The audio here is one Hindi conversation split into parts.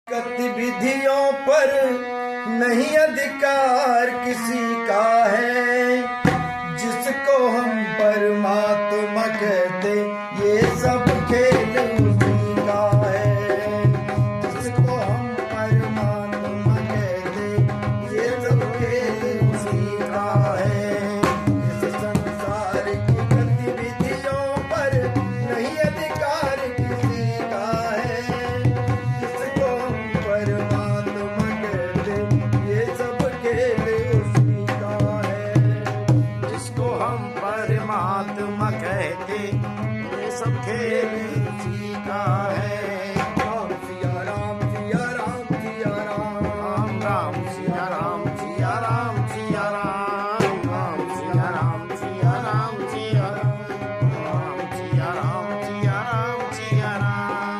गतिविधियों पर नहीं अधिकार किसी का है, जिसको हम परमात्मा कहते ये सब खेल उसी का है। जिसको हम परमात्मा कहते ये सब खेल उसी का है। इस संसार की गतिविधियों पर नहीं अधिकार किसी का है, जिसको हम परमात्मा कहते ये सब खेल उसी का है। जिसको हम परमात्मा कहते ये सब खेल उसी का है। राम सिया राम सिया राम सिया राम, राम सिया राम सिया राम सिया राम, राम सिया राम सिया राम सिया राम, राम सिया राम सिया राम सिया राम।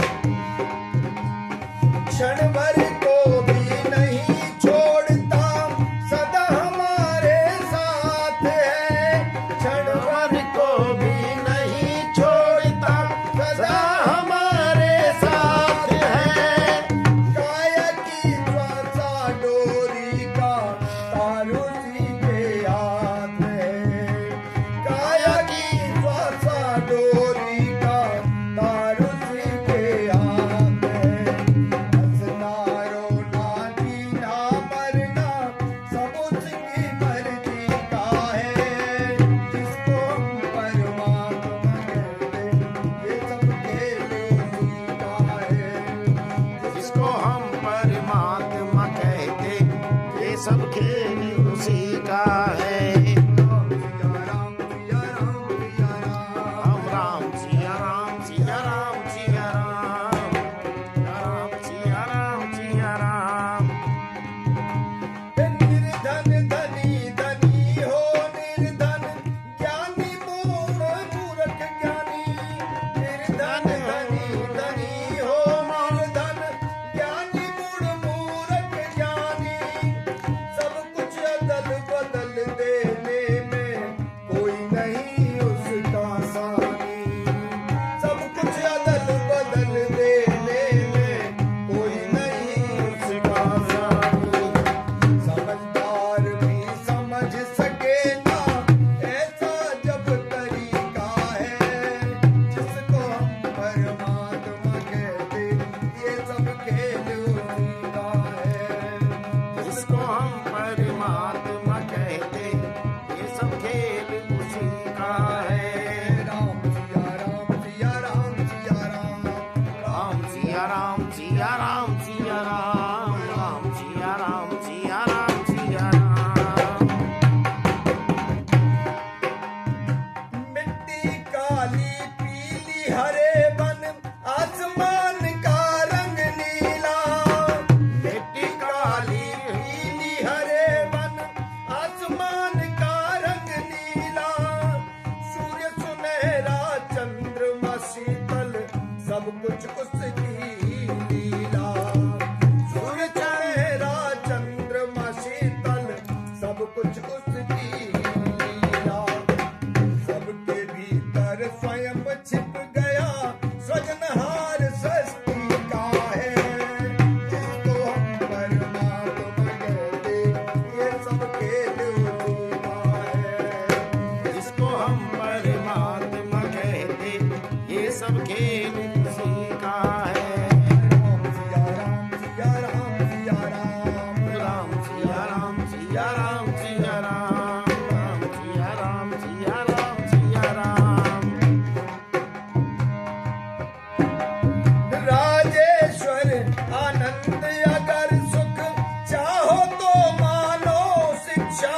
क्षण भर को भी नहीं छोड़ता, सदा हमारे साथ है। क्षण भर को भी नहीं छोड़ता, सदा हमारे साथ है। काया की श्वासा डोरी का तार उसी के हाथ है। काया की श्वासा डोरी का तार उसी के हाथ है। हंसना रोना जीना मरना सब उसकी मर्जी का है। जिसको हम परमात्मा कहते ये सब खेल उसी का है। जिसको हम परमात्मा कहते ये सब खेल उसी का है। राम सिया राम सिया राम सिया राम, राम सिया राम सिया राम, निर्धन धनी धनी हो निर्धन, ज्ञानी मूर्ख ज्ञानी। निर्धन धनी धनी हो निर्धन, ज्ञानी मूर्ख ज्ञानी। सब कुछ अदल बदल देने में कोई नहीं उसका सानी। सब कुछ अदल बदल देने में कोई नहीं उसका सानी। समझदार भी समझ सके ना ऐसा जब तरीका है। जिसको हम परमात्मा कहते ये सब खेल उसी का है। जिसको हम परमात्मा कहते ये सब खेल उसी का है। राम सिया राम सिया राम सिया राम, राम सिया राम सिया राम सिया राम, राम सिया राम सिया राम सिया राम। मिट्टी काली पीली हरे बन, आसमान का रंग नीला। मिट्टी काली पीली हरे बन, आसमान का रंग नीला। सूर्य सुनहरा चंद्रमा शीतल, सब कुछ उसकी लीला। सूर्य सुनहरा चंद्रमा शीतल, सब कुछ उसकी लीला। सबके भीतर स्वयं छिप गया सृजनहार सृष्टि का है। जिसको हम परमात्मा कहते ये सब खेल उसी का है। जिसको हम परमात्मा कहते ये सब खेल उसी का है। राम सिया राम सिया राम सिया राम, राम सिया राम सिया राम सिया राम, राम सिया राम सिया राम सिया राम। राजेश्वर आनंद अगर सुख चाहो तो मानो शिक्षा।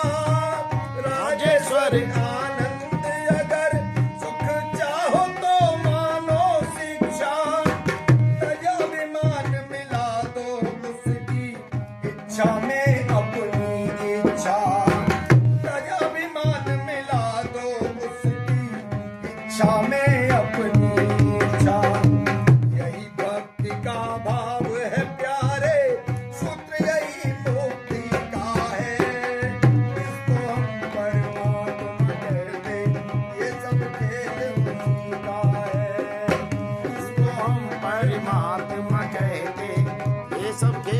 राजेश्वर आनंद अगर सुख चाहो तो मानो शिक्षा। तजाभिमान मिला दो उसकी इच्छा में अपनी इच्छा। तजाभिमान मिला दो उसकी इच्छा में अपनी इच्छा। यही भक्ति का भाव है प्यारे, सूत्र यही मुक्ति का है। इसको हम परमात्मा कहते ये सब खेल उसी का है। इसको हम परमात्मा कहते ये सबके